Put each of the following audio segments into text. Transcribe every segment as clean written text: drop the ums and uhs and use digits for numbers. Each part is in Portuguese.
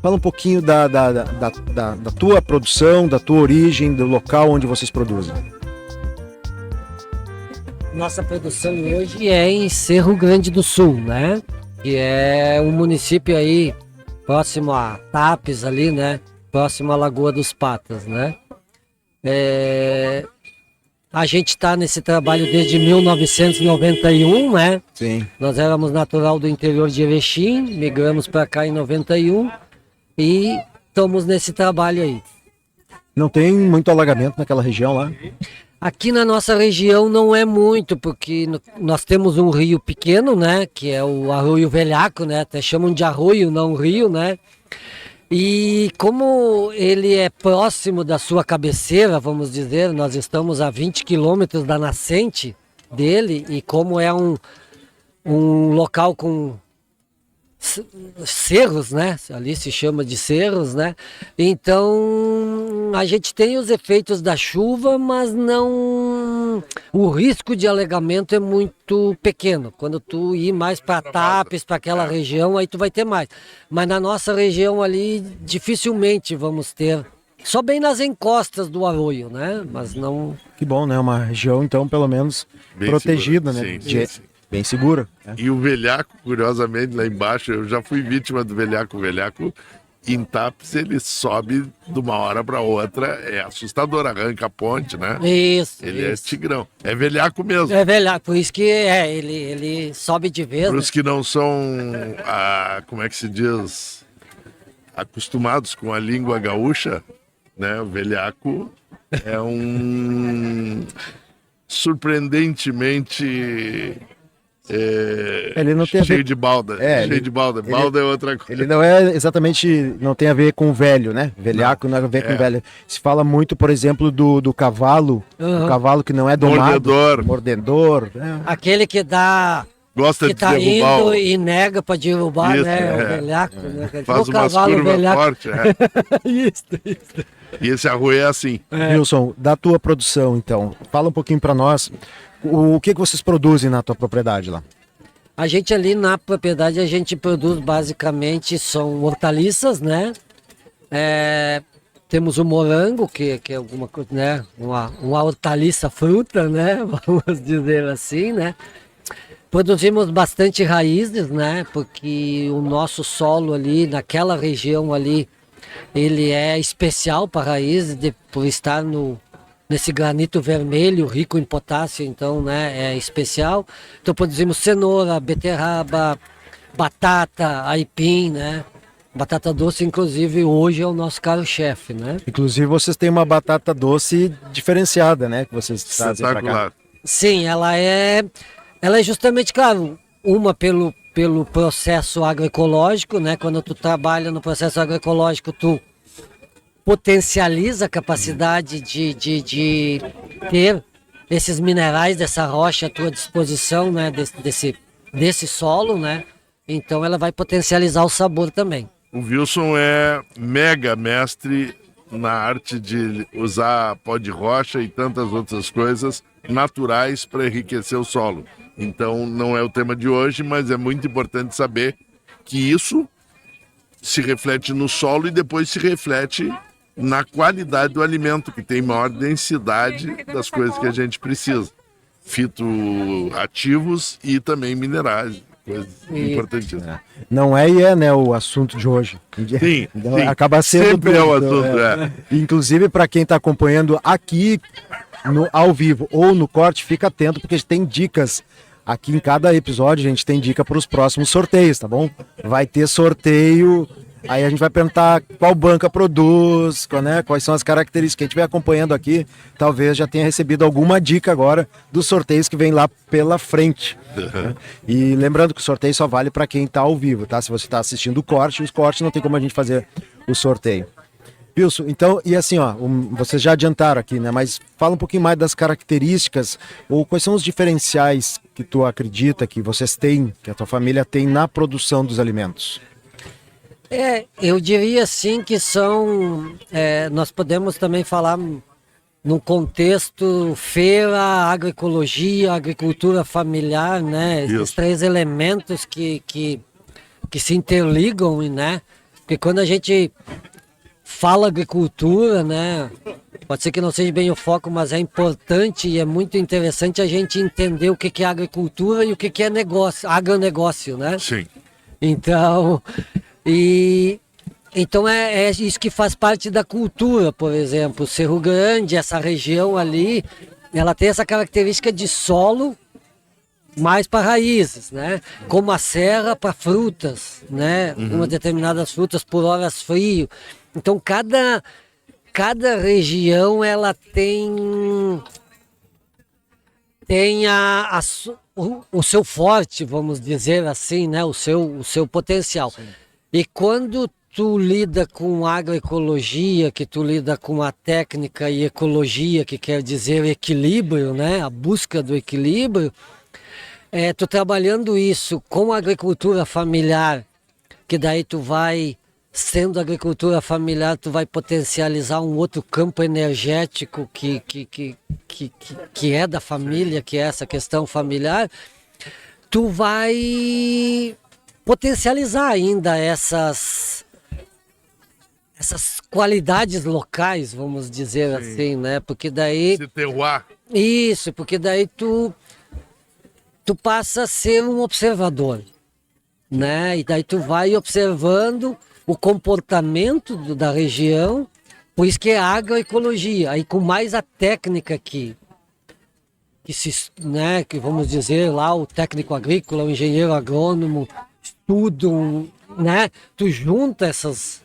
Fala um pouquinho da tua produção, da tua origem, do local onde vocês produzem. Nossa produção hoje é em Cerro Grande do Sul, né? Que é um município aí próximo a Tapes ali, né? Próximo à Lagoa dos Patas, né? A gente está nesse trabalho desde 1991, né? Sim. Nós éramos natural do interior de Erechim, migramos para cá em 91 e estamos nesse trabalho aí. Não tem muito alagamento naquela região lá? Aqui na nossa região não é muito, porque nós temos um rio pequeno, né? Que é o Arroio Velhaco, né? Até chamam de arroio, não rio, né? E como ele é próximo da sua cabeceira, vamos dizer, nós estamos a 20 quilômetros da nascente dele, e como é um local com cerros, né? Ali se chama de cerros, né? Então a gente tem os efeitos da chuva, mas não. O risco de alagamento é muito pequeno. Quando tu ir mais para Tapes, para aquela região, aí tu vai ter mais. Mas na nossa região ali, dificilmente vamos ter. Só bem nas encostas do arroio, né? Mas não. Que bom, né? Uma região, então, pelo menos Bem protegida, segura. né? Sim. Bem segura. Né? E o velhaco, curiosamente, lá embaixo, eu já fui vítima do velhaco. O velhaco, em Tapes, ele sobe de uma hora para outra, é assustador, arranca a ponte, né? Isso. Ele isso. é tigrão. É velhaco mesmo. É velhaco, por isso que ele sobe de vez. Para Né? os que não são, como é que se diz, acostumados com a língua gaúcha, né? O velhaco é um surpreendentemente Ele não tem cheio de balda. ele- Cheio de balda. Balda é outra coisa. Ele não é exatamente, não tem a ver com velho, né? Velhaco não tem a ver com velho. Se fala muito, por exemplo, do cavalo, Uhum. o cavalo que não é domado. Mordedor. Né? Aquele que dá. Gosta Que de tá derrubar. indo e nega pra derrubar, Isso, né? é. O velhaco, né? Faz O umas cavalo curvas velhaco. fortes. Isso. E esse arroio é assim. Wilson, da tua produção, então, fala um pouquinho para nós, o que vocês produzem na tua propriedade lá? A gente ali na propriedade, a gente produz basicamente, são hortaliças, né? Temos o morango, que é alguma coisa, né? Uma hortaliça fruta, né? Vamos dizer assim, né? Produzimos bastante raízes, né? Porque o nosso solo ali, naquela região ali, ele é especial para raízes, por estar nesse granito vermelho, rico em potássio, então, né? É especial. Então produzimos cenoura, beterraba, batata, aipim, né? Batata doce, inclusive, hoje é o nosso carro-chefe, né? Inclusive, vocês têm uma batata doce diferenciada, né? Que vocês trazem para cá. Espetacular. Sim, ela é justamente, claro, uma pelo processo agroecológico, né? Quando tu trabalha no processo agroecológico, tu potencializa a capacidade de ter esses minerais dessa rocha à tua disposição, né? Desse solo, né? Então ela vai potencializar o sabor também. O Wilson é mega mestre na arte de usar pó de rocha e tantas outras coisas naturais para enriquecer o solo. Então não é o tema de hoje, mas é muito importante saber que isso se reflete no solo e depois se reflete na qualidade do alimento, que tem maior densidade das coisas que a gente precisa. Fitoativos e também minerais, coisas importantíssimas. Não é e é, né, o assunto de hoje. Sim, Então, sim. acaba sendo Sempre é o tudo, assunto, é. Inclusive, para quem está acompanhando aqui ao vivo ou no corte, fica atento, porque a gente tem dicas. Aqui em cada episódio a gente tem dica para os próximos sorteios, tá bom? Vai ter sorteio, aí a gente vai perguntar qual banca produz, né, quais são as características. Quem estiver acompanhando aqui, talvez já tenha recebido alguma dica agora dos sorteios que vem lá pela frente. Né? E lembrando que o sorteio só vale para quem está ao vivo, tá? Se você está assistindo o corte, os cortes não tem como a gente fazer o sorteio. Wilson, então, e assim, ó, vocês já adiantaram aqui, né? Mas fala um pouquinho mais das características, ou quais são os diferenciais que tu acredita que vocês têm, que a tua família tem na produção dos alimentos? Eu diria assim que nós podemos também falar num contexto feira, agroecologia, agricultura familiar, né? Isso. Esses três elementos que se interligam, né? Porque quando a gente fala agricultura, né? Pode ser que não seja bem o foco, mas é importante e é muito interessante a gente entender o que é agricultura e o que é negócio, agronegócio, né? Sim. Então, então é isso que faz parte da cultura, por exemplo. Cerro Grande, essa região ali, ela tem essa característica de solo mais para raízes, né? Como a serra para frutas, né? Umas determinadas frutas por horas frio. Então cada região ela tem o seu forte, vamos dizer assim, né? O seu potencial. Sim. E quando tu lida com agroecologia, que tu lida com a técnica e ecologia, que quer dizer equilíbrio, né? A busca do equilíbrio, tu trabalhando isso com a agricultura familiar, que daí tu vai, sendo agricultura familiar, tu vai potencializar um outro campo energético que é da família, que é essa questão familiar, tu vai potencializar ainda essas qualidades locais, vamos dizer assim, né? Porque daí... Esse terroir. Isso, porque daí tu passa a ser um observador, né? E daí tu vai observando o comportamento da região, por isso que é agroecologia, aí com mais a técnica né, que vamos dizer lá, o técnico agrícola, o engenheiro agrônomo, estudam, né? Tu junta essas...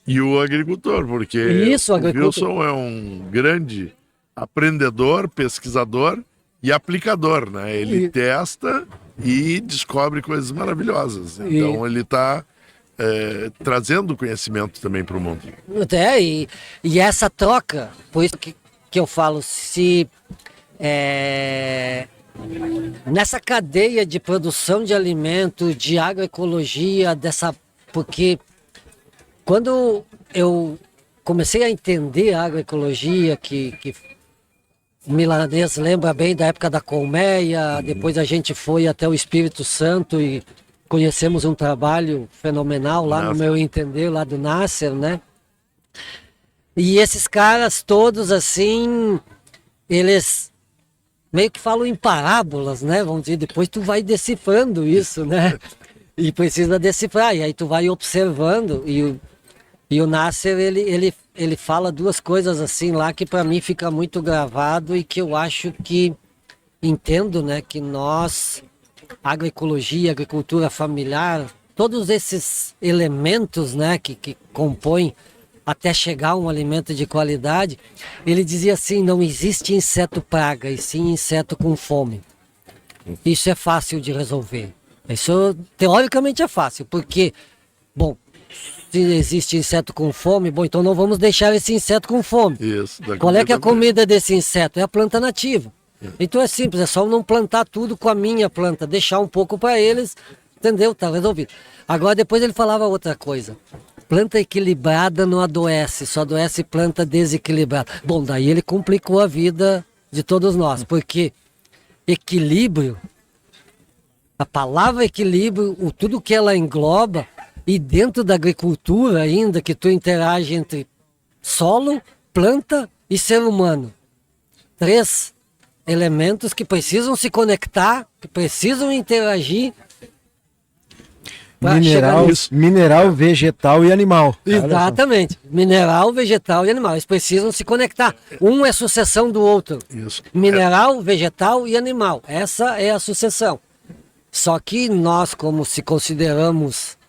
E o agricultor, porque isso, o Wilson é um grande aprendedor, pesquisador e aplicador, né? Ele testa e descobre coisas maravilhosas. Então ele está trazendo conhecimento também para o mundo. E essa troca, por isso que eu falo, se nessa cadeia de produção de alimento, de agroecologia, porque quando eu comecei a entender a agroecologia, que o milanês lembra bem da época da colmeia, depois a gente foi até o Espírito Santo e conhecemos um trabalho fenomenal lá no meu entender, lá do Nasser, né? E esses caras todos assim, eles meio que falam em parábolas, né? Vamos dizer, depois tu vai decifrando isso, né? E precisa decifrar, e aí tu vai observando, e o Nasser, ele fala duas coisas assim lá que para mim fica muito gravado e que eu acho que entendo, né, que nós, agroecologia, agricultura familiar, todos esses elementos, né, que compõem até chegar a um alimento de qualidade, ele dizia assim, não existe inseto praga, e sim inseto com fome. Isso é fácil de resolver. Isso teoricamente é fácil, porque, bom, se existe inseto com fome, bom, então não vamos deixar esse inseto com fome. Isso, qual é que é a comida desse inseto? É a planta nativa. Então é simples, é só não plantar tudo com a minha planta, deixar um pouco para eles, entendeu? Tá resolvido. Agora depois ele falava outra coisa. Planta equilibrada não adoece, só adoece planta desequilibrada. Bom, daí ele complicou a vida de todos nós, porque equilíbrio, a palavra equilíbrio, tudo que ela engloba, e dentro da agricultura ainda, que tu interage entre solo, planta e ser humano. 3 elementos que precisam se conectar, que precisam interagir. Mineral, vegetal e animal. Exatamente. Mineral, vegetal e animal. Eles precisam se conectar. Um é sucessão do outro. Isso. Mineral, vegetal e animal. Essa é a sucessão. Só que nós, como se consideramos...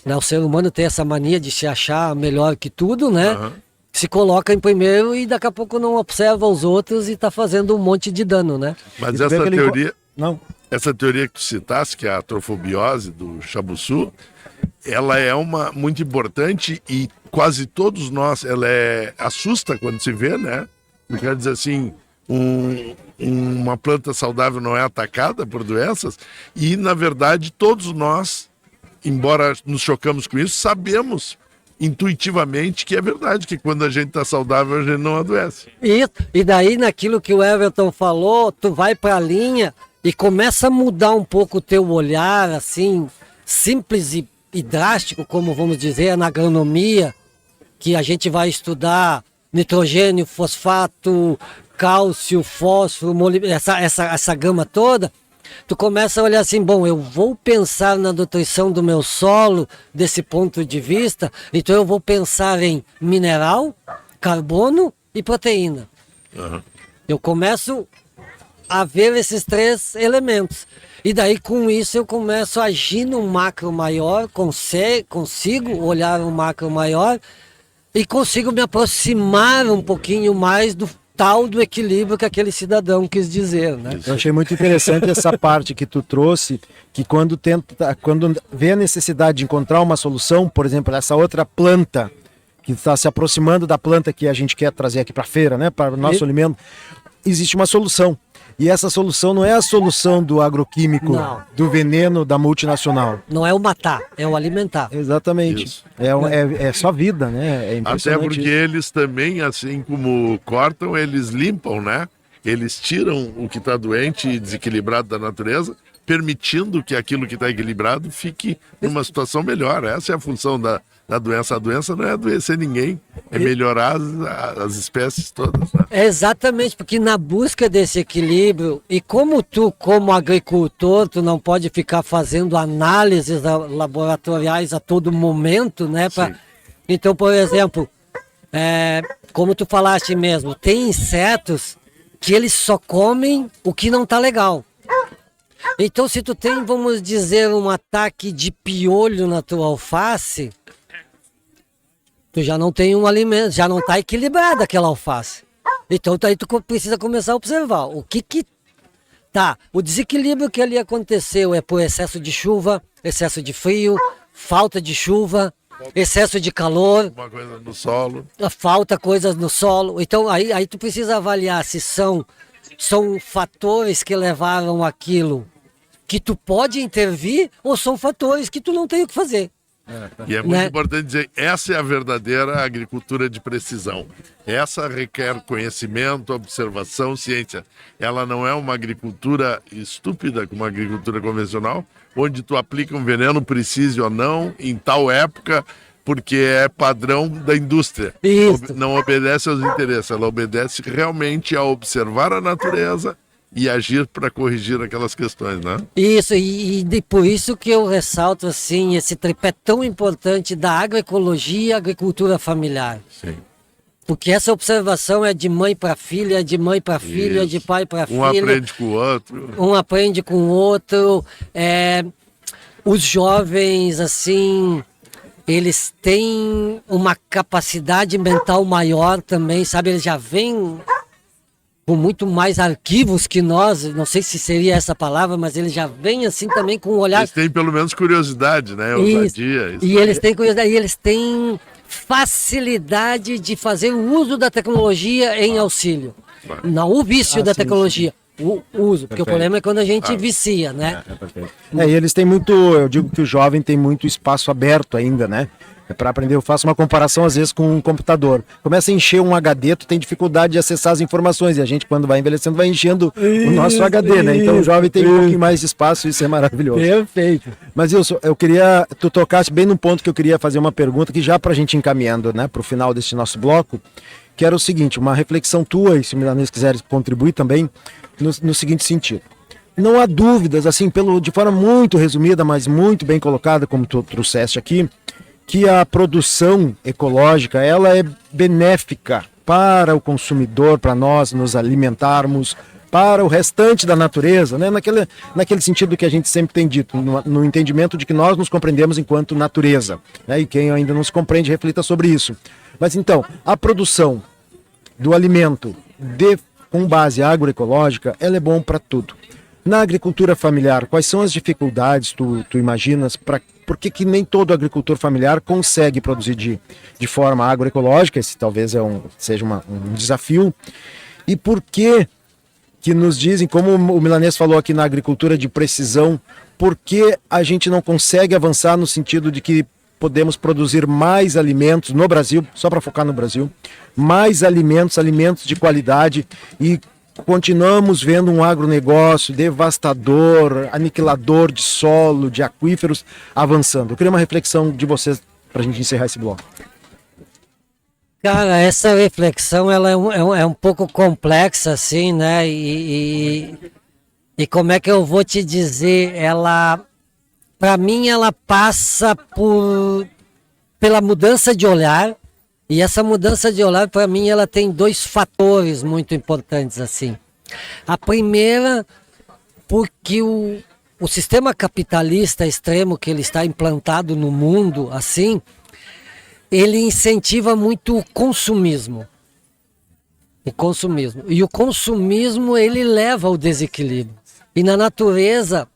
Né, o ser humano tem essa mania de se achar melhor que tudo, né? Uhum. Se coloca em primeiro e daqui a pouco não observa os outros e está fazendo um monte de dano, né? Mas essa teoria... Não. Essa teoria que tu citaste, que é a trofobiose do Chabuçu, ela é uma muito importante e quase todos nós, assusta quando se vê, né? Quer dizer assim, uma planta saudável não é atacada por doenças e, na verdade, todos nós, embora nos chocamos com isso, sabemos intuitivamente que é verdade, que quando a gente está saudável a gente não adoece. E daí naquilo que o Everton falou, tu vai para a linha e começa a mudar um pouco o teu olhar, assim, simples e e drástico, como vamos dizer, na agronomia, que a gente vai estudar nitrogênio, fosfato, cálcio, fósforo, essa gama toda, tu começa a olhar assim, bom, eu vou pensar na nutrição do meu solo desse ponto de vista, então eu vou pensar em mineral, carbono e proteína. Uhum. Eu começo a ver esses 3 elementos. E daí com isso eu começo a agir num macro maior, consigo olhar um macro maior e consigo me aproximar um pouquinho mais do tal do equilíbrio que aquele cidadão quis dizer, né? Eu achei muito interessante essa parte que tu trouxe, que quando vê a necessidade de encontrar uma solução, por exemplo, essa outra planta que está se aproximando da planta que a gente quer trazer aqui para a feira, né, para o nosso alimento, existe uma solução. E essa solução não é a solução do agroquímico, não, do veneno da multinacional. Não é o matar, é o alimentar. Exatamente. É só vida, né? É Até porque isso. eles também, assim como cortam, eles limpam, né? Eles tiram o que está doente e desequilibrado da natureza, permitindo que aquilo que está equilibrado fique numa situação melhor. Essa é a função da doença. A doença não é adoecer ninguém, é melhorar as espécies todas. Né? É exatamente, porque na busca desse equilíbrio, e como tu, como agricultor, tu não pode ficar fazendo análises laboratoriais a todo momento, né? Então, por exemplo, como tu falaste mesmo, tem insetos que eles só comem o que não tá legal. Então, se tu tem, vamos dizer, um ataque de piolho na tua alface, tu já não tem um alimento, já não tá equilibrada aquela alface. Então, aí tu precisa começar a observar o que tá. O desequilíbrio que ali aconteceu é por excesso de chuva, excesso de frio, falta de chuva, excesso de calor. Uma coisa no solo. Falta coisas no solo. Então, aí tu precisa avaliar se são fatores que levaram aquilo que tu pode intervir ou são fatores que tu não tem o que fazer. E é muito importante dizer, essa é a verdadeira agricultura de precisão. Essa requer conhecimento, observação, ciência. Ela não é uma agricultura estúpida, como a agricultura convencional, onde tu aplica um veneno, precise ou não, em tal época, porque é padrão da indústria. Isso. Não obedece aos interesses, ela obedece realmente a observar a natureza e agir para corrigir aquelas questões, né? Isso, e por isso que eu ressalto assim, esse tripé tão importante da agroecologia e agricultura familiar. Sim. Porque essa observação é de mãe para filha, é de mãe para filho, é de pai para filho. Um aprende com o outro. Um aprende com o outro. Os jovens, assim, eles têm uma capacidade mental maior também, sabe? Eles já vêm com muito mais arquivos que nós, não sei se seria essa palavra, mas eles já vêm assim também com um olhar... Eles têm pelo menos curiosidade, né? Ousadia. Isso. E eles têm curiosidade, e eles têm facilidade de fazer o uso da tecnologia em auxílio. Não o vício da tecnologia, o uso, porque o problema é quando a gente vicia, né? E eles têm muito, eu digo que o jovem tem muito espaço aberto ainda, né? Para aprender, eu faço uma comparação às vezes com um computador. Começa a encher um HD, tu tem dificuldade de acessar as informações, e a gente quando vai envelhecendo vai enchendo o nosso HD, né? Então o jovem tem um pouquinho mais de espaço, isso é maravilhoso. Perfeito. Mas Wilson, eu queria, tu tocasse bem no ponto que eu queria fazer uma pergunta, que já pra gente encaminhando, né, pro final desse nosso bloco, que era o seguinte, uma reflexão tua, e se o Milanês quiser contribuir também, no seguinte sentido. Não há dúvidas, assim, de forma muito resumida, mas muito bem colocada, como tu trouxeste aqui, que a produção ecológica ela é benéfica para o consumidor, para nós nos alimentarmos, para o restante da natureza, né? naquele sentido que a gente sempre tem dito, no entendimento de que nós nos compreendemos enquanto natureza, né? E quem ainda não se compreende, reflita sobre isso. Mas então, a produção do alimento com base agroecológica, ela é bom para tudo. Na agricultura familiar, quais são as dificuldades, tu imaginas, por que nem todo agricultor familiar consegue produzir de forma agroecológica? Esse talvez seja um desafio. E por que nos dizem, como o Milanês falou aqui na agricultura de precisão, por que a gente não consegue avançar no sentido de que podemos produzir mais alimentos no Brasil, só para focar no Brasil, mais alimentos de qualidade e continuamos vendo um agronegócio devastador, aniquilador de solo, de aquíferos, avançando. Eu queria uma reflexão de vocês para a gente encerrar esse bloco. Cara, essa reflexão ela é um pouco complexa, assim, né? E como é que eu vou te dizer? Ela, para mim, ela passa pela mudança de olhar. E essa mudança de olhar, para mim, ela tem dois fatores muito importantes, assim. A primeira, porque o sistema capitalista extremo que ele está implantado no mundo, assim, ele incentiva muito o consumismo. O consumismo. E o consumismo, ele leva ao desequilíbrio. E na natureza,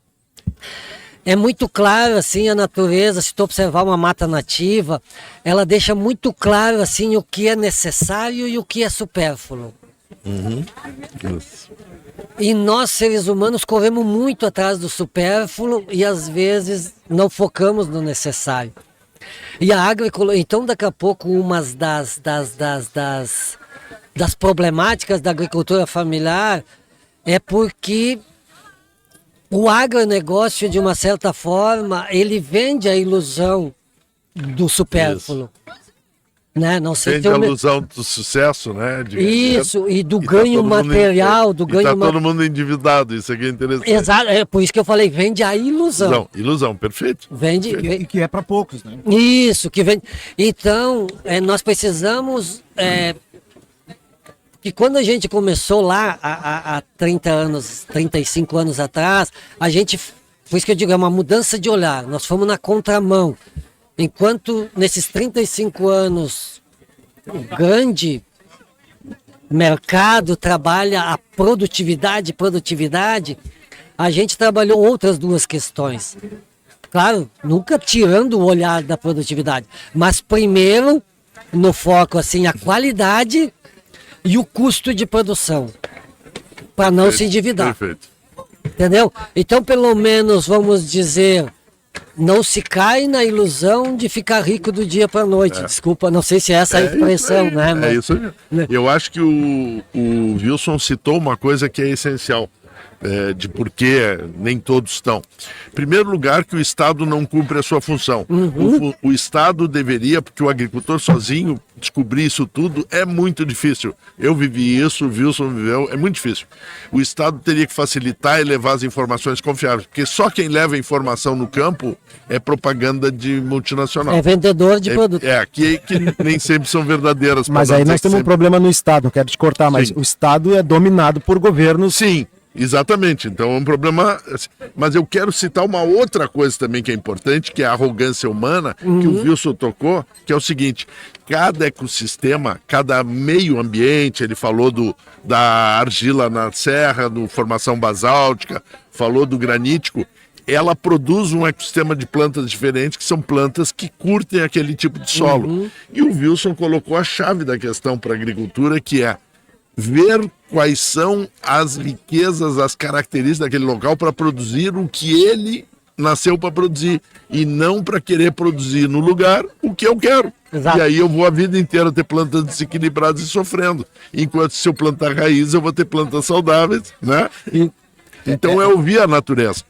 é muito claro, assim, a natureza, se tu observar uma mata nativa, ela deixa muito claro, assim, o que é necessário e o que é supérfluo. E nós, seres humanos, corremos muito atrás do supérfluo e, às vezes, não focamos no necessário. E a agroecologia, então, daqui a pouco, uma das problemáticas da agricultura familiar é porque o agronegócio, de uma certa forma, ele vende a ilusão do supérfluo. Né? Não sei vende a ilusão do sucesso, né? Isso, e do ganho material, do ganho todo mundo endividado, isso aqui é interessante. Exato, é por isso que eu falei, vende a ilusão. Ilusão, perfeito. Vende, E que é para poucos, né? Isso, que vende. Então, nós precisamos... que quando a gente começou lá há 30 anos, 35 anos atrás, a gente, por isso que eu digo, é uma mudança de olhar, nós fomos na contramão. Enquanto nesses 35 anos o grande mercado trabalha a produtividade, a gente trabalhou outras duas questões. Claro, nunca tirando o olhar da produtividade, mas primeiro no foco assim a qualidade e o custo de produção, para não se endividar. Perfeito. Entendeu? Então, pelo menos, vamos dizer, não se cai na ilusão de ficar rico do dia para a noite. Desculpa, não sei se é essa a expressão, né? Mas... É isso aí. Eu acho que o Wilson citou uma coisa que é essencial. De por que nem todos estão. Em primeiro lugar, que o Estado não cumpre a sua função. O Estado deveria, porque o agricultor sozinho descobrir isso tudo é muito difícil. Eu vivi isso, o Wilson viveu, é muito difícil. O Estado teria que facilitar e levar as informações confiáveis, porque só quem leva informação no campo é propaganda de multinacional. É vendedor de produto. Que nem sempre são verdadeiras. Mas aí nós temos um problema no Estado, não quero te cortar, mas o Estado é dominado por governos. Sim. Exatamente, então é um problema, mas eu quero citar uma outra coisa também que é importante, que é a arrogância humana, que o Wilson tocou, que é o seguinte: cada ecossistema, cada meio ambiente, ele falou da argila na serra, do formação basáltica, falou do granítico, ela produz um ecossistema de plantas diferentes, que são plantas que curtem aquele tipo de solo. E o Wilson colocou a chave da questão para a agricultura, que é ver quais são as riquezas, as características daquele local para produzir o que ele nasceu para produzir e não para querer produzir no lugar o que eu quero. Exato. E aí eu vou a vida inteira ter plantas desequilibradas e sofrendo. Enquanto se eu plantar raiz, eu vou ter plantas saudáveis, né? Então é ouvir a natureza.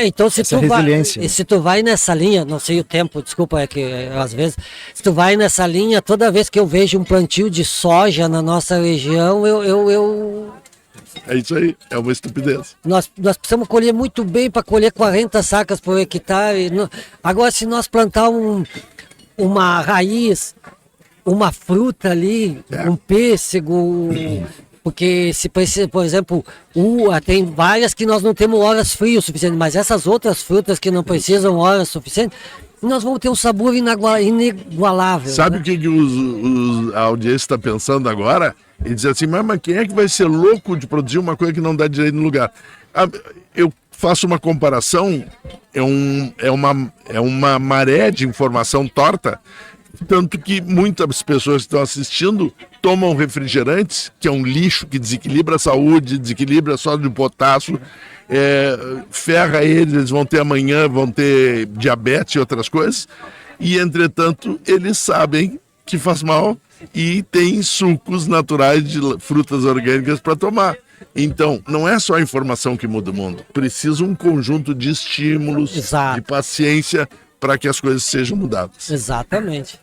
Então se tu vai nessa linha, não sei o tempo, desculpa, é que às vezes, se tu vai nessa linha, toda vez que eu vejo um plantio de soja na nossa região, eu É isso aí, é uma estupidez. Nós precisamos colher muito bem para colher 40 sacas por hectare. Agora, se nós plantar uma raiz, uma fruta ali, um pêssego, porque se precisa, por exemplo, tem várias que nós não temos horas frias suficientes, mas essas outras frutas que não precisam horas suficientes, nós vamos ter um sabor inigualável. Sabe o que a audiência está pensando agora? E diz assim, mas quem é que vai ser louco de produzir uma coisa que não dá direito no lugar? Eu faço uma comparação, é uma maré de informação torta, tanto que muitas pessoas que estão assistindo tomam refrigerantes, que é um lixo que desequilibra a saúde, desequilibra só de potássio, ferra eles vão ter amanhã, vão ter diabetes e outras coisas, e entretanto eles sabem que faz mal e tem sucos naturais de frutas orgânicas para tomar. Então, não é só a informação que muda o mundo. Precisa um conjunto de estímulos, Exato. de paciência para que as coisas sejam mudadas. Exatamente.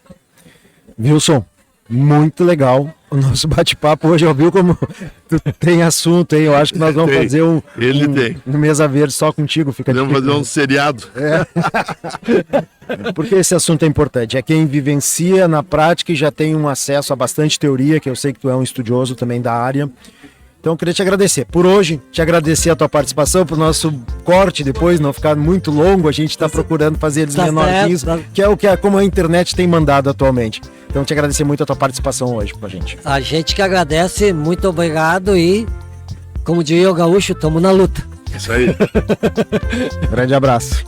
Wilson, muito legal o nosso bate-papo hoje. Eu vi como tu tem assunto, hein? Eu acho que nós vamos Tem. fazer Ele tem. um mesa verde só contigo. Fica Podemos fazer um seriado. Porque esse assunto é importante. É quem vivencia na prática e já tem um acesso a bastante teoria, que eu sei que tu é um estudioso também da área. Então eu queria te agradecer por hoje, te agradecer a tua participação, para o nosso corte depois não ficar muito longo. A gente está procurando fazer eles Tá menorzinhos, certo, tá. que é o que como a internet tem mandado atualmente. Então te agradecer muito a tua participação hoje com a gente. A gente que agradece, muito obrigado e, como diria o gaúcho, tamo na luta. Isso aí. Grande abraço.